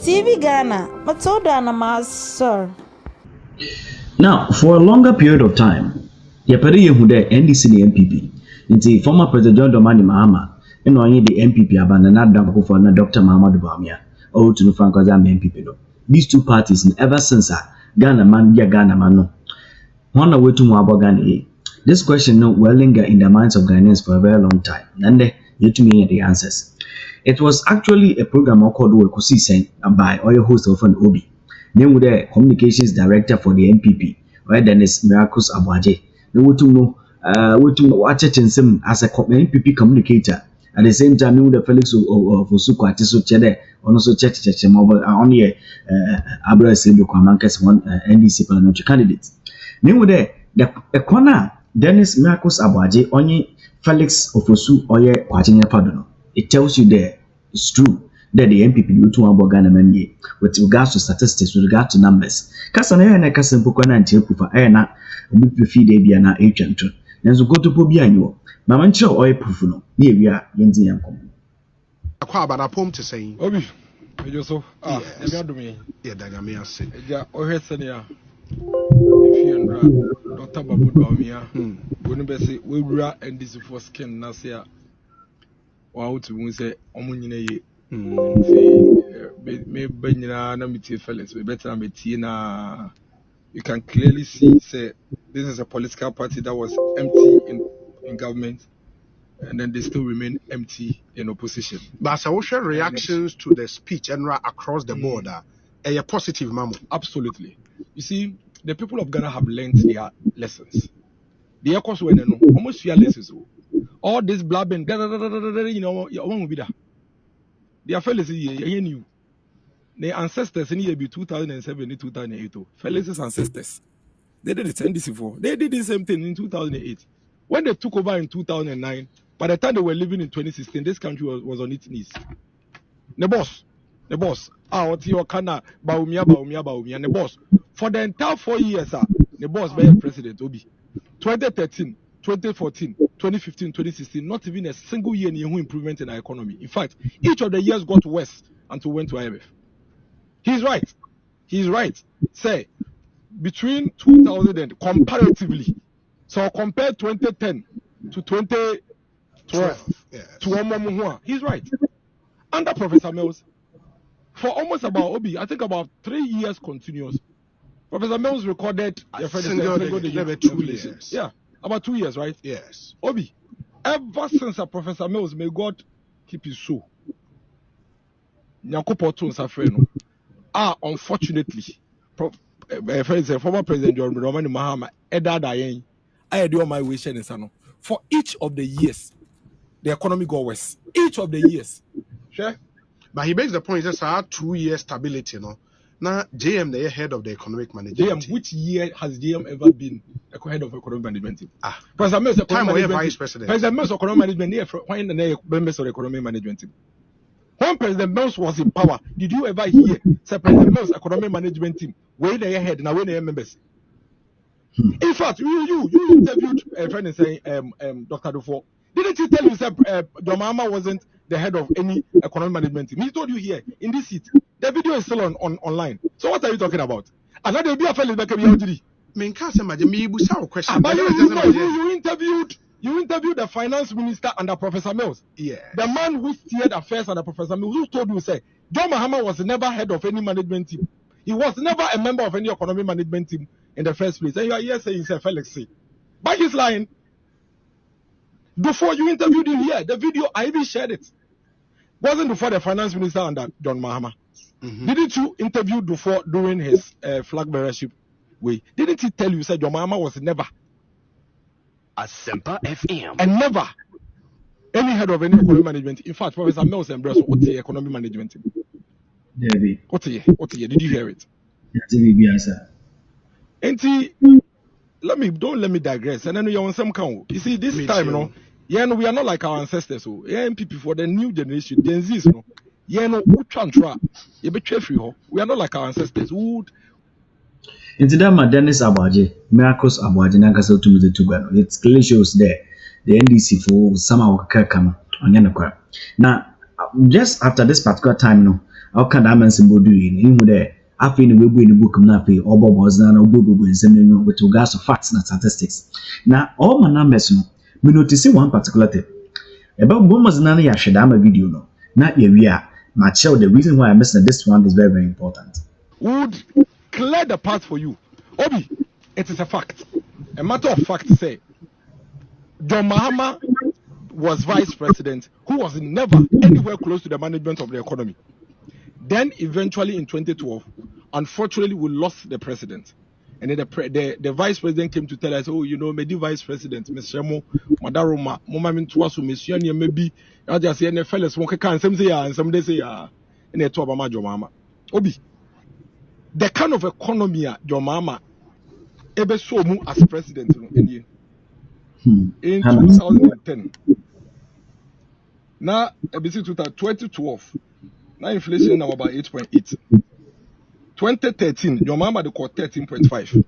TV Ghana, Matilda and sir. Now, for a longer period of time, Yapari Yehude NDC and NPP, into former President John Dramani Mahama, and only the NPP abandoned for Dr. Mahama Bawumia, or to Francois NPP. These two parties, ever since Ghana man, Ghana man, no. One away to Aboagye. This question will linger in the minds of Ghanaians for a very long time, and they yet to me the answers. It was actually a program called Wekosi Sen by Oyo host of an Obi. Then with the communications director for the NPP, NPP Miracles Aboagye. They would to know watch it as a NPP communicator. At the same time, the Felix of Osuko Atiso Chede, also Church mobile only Abra Sebo Kwamankas one NDC parliamentary candidate. Then with the corner Dennis Miracles Aboagye only Felix of Osu Oye Kwachinya Padono. It tells you there it's true that the NPP do to Ghana many with regards to statistics, with regard to numbers. Kasana na kasempo kwana ntirepu fa na obi feed e bia na etwanto. Nanso gotopo bia nyo. Mama nche oil proof no. Na ewia yenzi yankom. Akwa abada pom te say. Obi. Ejoso. Eja do me. Yeah, danyame ase. Eja ohwese ne ya. If you ndra Dr. Bawumia, wonu be say we wura NDC for skin na say wa to won say omunyina ye me banyina na metie Felix we better na metie na you can clearly see say this is a political party that was empty in government and then they still remain empty in opposition. But social reactions to the speech and across the border a positive mamo. Absolutely. You see, the people of Ghana have learned their lessons. The echoes were almost fear lessons. All this blabbing, you know, will be there. Their fellows knew. Their ancestors in year 2007 2008. Fellows' ancestors. They did it NDC for. They did the same thing in 2008. When they took over in 2009, by the time they were living in 2016, this country was on its knees. The boss. What you kana Bawumia, the boss. For the entire 4 years, the boss by President Obi. 2013, 2014, 2015, 2016, not even a single year new improvement in our economy. In fact, each of the years got worse until went to IMF. He's right. Say, between 2000 and comparatively, so compare 2010 to 2012 to Omomuhua, he's right. Under Professor Mills, for almost about Obi, I think about 3 years continuous, Professor Mills recorded single 2 years. Yeah, about 2 years, right? Yes. Obi, ever since Professor Mills, may God keep his soul. Unfortunately, former President John Dramani Mahama, I had on my wish and for each of the years, the economy got worse. Each of the years. Sure. But he makes the point that our 2 year stability, no. Now JM the head of the economic management. JM, which year has JM ever been a head of economic management team? President Mills, vice president. President Mills economic management when the members of the economic management team. When President Mills was in power, did you ever hear say President Mills economic management team where they head and where they members? In fact, you interviewed a friend and saying Dr. Dufo. Didn't he tell you that Mahama wasn't the head of any economic management team? He told you here in this seat. The video is still online. So what are you talking about? And that will be a fellow back question. But you interviewed the finance minister under Professor Mills. Yeah. The man who steered affairs under Professor Mills, who told you say John Mahama was never head of any management team. He was never a member of any economic management team in the first place. And you are here saying Felix. But he's lying. Before you interviewed him here, the video, I even shared it. Wasn't before the finance minister under John Mahama. Didn't you interview before during his flag bearership way? Didn't he tell you that John Mahama was never a Semper FM and never any head of any economic management? In fact, Professor Mills embraced what the economic management team. What year? Did you hear it? Don't let me digress. And then we are on some count. You see, this time, you know, we are not like our ancestors. So, NPP for the new generation, Gen Z's, no. We are not like our ancestors. Into that, Dennis Aboagye, Miracles Aboagye, Nagaso to the Tugano. It clearly shows there the NDC for somehow Kakam on Yanakra. Now, just after this particular time, no, I'll kind of mention Bodu in there. I feel we in the book of Napi or Bob was not a boo and sending with regards to facts and statistics. Now, all my numbers, no, we notice one particular thing about Bombers Nani Yashadama video, no, not here we are. My child, the reason why I mentioned this one is very, very important. Would clear the path for you. Obi, it is a fact. A matter of fact, say, John Mahama was vice president who was never anywhere close to the management of the economy. Then eventually in 2012, unfortunately, we lost the president. And then the vice president came to tell us, oh, you know, maybe vice president, Mr. Shemo, Madaroma, Momamin Tuasu, Monsieur, maybe, I just say, and fellas, one can some say, and some they say, and they talk about John Mahama. Obi, the kind of economy John Mahama ever saw mu as president in 2010. Now, ABC 2012, now inflation now about 8.8. 2013, your mama they call 13.5.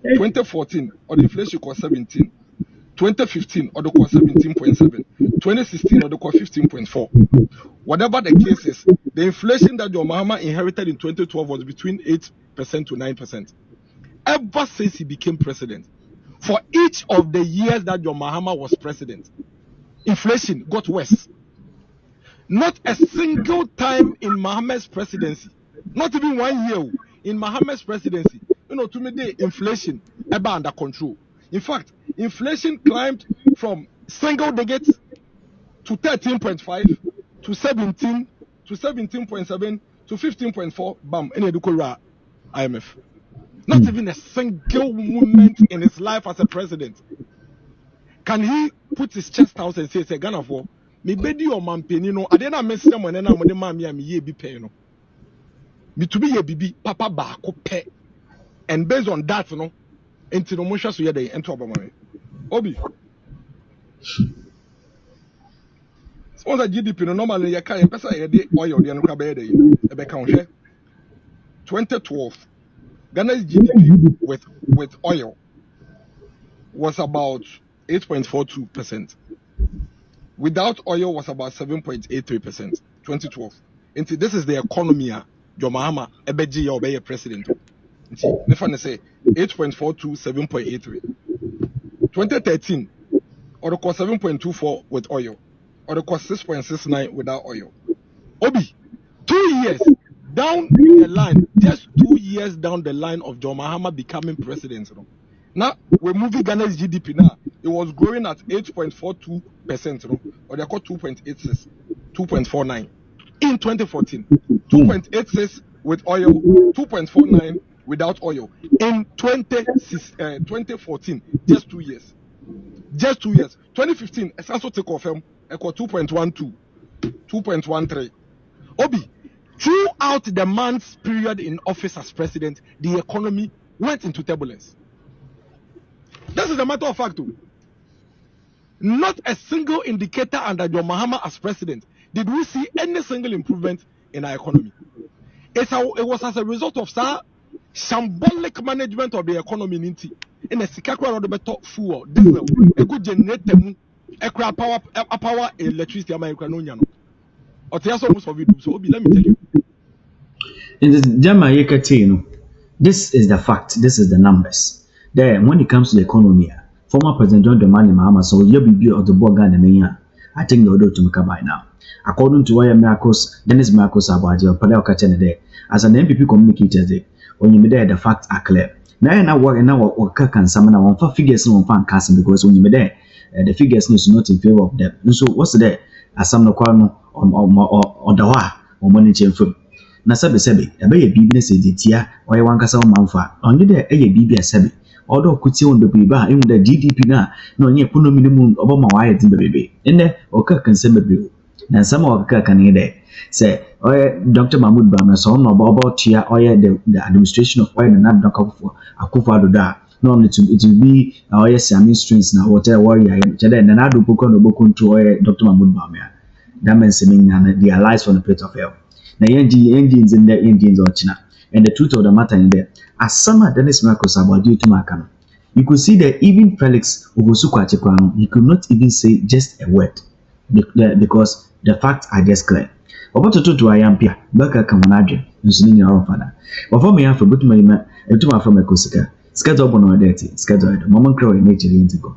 2014, or the inflation call 17. 2015, or the call 17.7. 2016, or the call 15.4. Whatever the case is, the inflation that your mama inherited in 2012 was between 8% to 9%. Ever since he became president, for each of the years that John Mahama was president, inflation got worse. Not a single time in Mahama's presidency, not even 1 year in Mahama's presidency, you know, to me, the inflation ever under control. In fact, inflation climbed from single digits to 13.5 to 17 to 17.7 to 15.4. Bam, in Edukora IMF. Not even a single moment in his life as a president can he put his chest out and say, Ghana for me bedi or man penino. I didn't miss someone and I'm with the mammy and me ye be paying. Me to be ye bibi papa ba pay. And based on that, you know, into the motion so ye day enter Obama. Obi. Sponsor GDP no normally ye can pesa ye de oil the no kabe dey. E be kan hwe. 2012 Ghana's GDP with oil was about 8.42%. Without oil was about 7.83%. 2012. And this is the economy. John Mahama ebeji ya obeye president. Nefane say 8.42, 7.83. 2013, or the cost 7.24 with oil, or the cost 6.69 without oil. Obi, 2 years down the line, just 2 years down the line of John Mahama becoming president. You know. Now we're moving Ghana's GDP now. It was growing at 8.42%, you know, or they call 2.86, 2.49 in 2014, 2.86 with oil, 2.49 without oil in 2014. Just 2 years. Just 2 years. 2015, it's also take off equal 2.12, 2.13. Obi, throughout the month's period in office as president, the economy went into turbulence. This is a matter of fact too. Not a single indicator under John Mahama as president did we see any single improvement in our economy. It was as a result of shambolic management of the economy in a sikakwa road better fuel, diesel, a good generator, a power electricity America no nyano. Or there's almost of it. So let me tell you. In this Jama, this is the fact, this is the numbers. There, when it comes to the economy, former President John Dramani Mahama, so you be of the Bogan, I think the order to make by now. According to Miracles Aboagye or Padel Kachenade, as an NPP communicator, when you made there, the facts are clear. Now, what can summon one for figures no fan casting because when you made there, the figures is not in favor of them. And so, what's there? As some no qualm or the wa or money chain from. Na sabe ebe business editia or one kasa manfa onye de bibi asabe odo kuti on bebre ba emu da GDP na onye economy mu obama wa ayeti bebebe ene oka kan se bebre na sama oka kan ide say Dr. Mahmoud Bawumia so no about tia the administration of oil and Dr. Akufo-Addo da no it will be Siamese strings na whatever warrior chede na do boko no boko control Dr. Mahmoud Bawumia that means the allies on the plate of hell. Na Indians in the Indians or China. And the truth of the matter in there, as some Dennis Miracles Aboagye to Makano, you could see that even Felix Ogosukwachekwa, he could not even say just a word because the facts are just clear. obototo to ayampia baka ka monadwe nso ni nyaro fada wafo me afa butuma yima etuma afa me kosika sika to bono deti sika to mama crow e nature yentiko